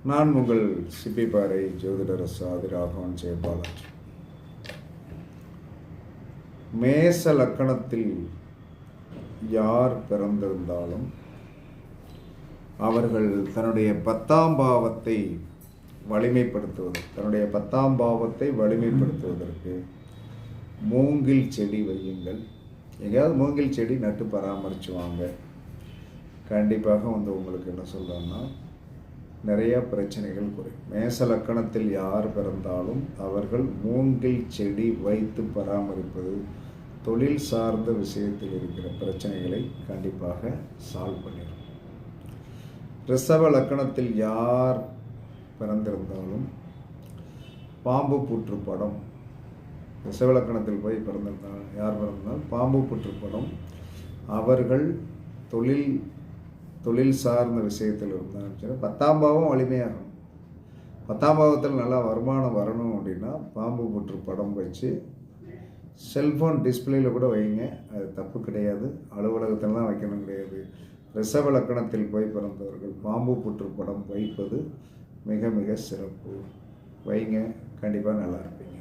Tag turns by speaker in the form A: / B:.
A: நான் உங்கள் சிப்பிப்பாறை ஜோதிடர் சாதி ராகவன் ஜெயபாலாஜி. மேச லக்கணத்தில் யார் பிறந்திருந்தாலும் அவர்கள் தன்னுடைய 10ஆம் பாவத்தை வலிமைப்படுத்துவதற்கு மூங்கில் செடி வையுங்கள். எங்கேயாவது மூங்கில் செடி நட்டு பராமரித்து வாங்க. கண்டிப்பாக உங்களுக்கு என்ன சொல்கிறேன்னா நிறைய பிரச்சனைகள் குறையும். மேச லக்கணத்தில் யார் பிறந்தாலும் அவர்கள் மூங்கில் செடி வைத்து பராமரிப்பது தொழில் சார்ந்த விஷயத்தில் இருக்கிற பிரச்சனைகளை கண்டிப்பாக சால்வ் பண்ணிடும். ரிஷப லக்கணத்தில் யார் பிறந்திருந்தாலும் பாம்பு புற்று படம், ரிஷப லக்கணத்தில் போய் யார் பிறந்தாலும் பாம்பு புற்று படம் அவர்கள் தொழில் சார்ந்த விஷயத்தில் இருந்தாலும் 10ஆம் பாவம் வலிமையாகணும். 10ஆம் பாவத்தில் நல்லா வருமானம் வரணும் அப்படின்னா பாம்பு புற்று படம் வச்சு செல்ஃபோன் டிஸ்பிளேயில் கூட வைங்க. அது தப்பு கிடையாது. அலுவலகத்தில் தான் வைக்கணும் கிடையாது. ரிஷப லக்கணத்தில் போய் பிறந்தவர்கள் பாம்பு புற்று படம் வைப்பது மிக மிக சிறப்பு. வைங்க, கண்டிப்பாக நல்லா இருப்பீங்க.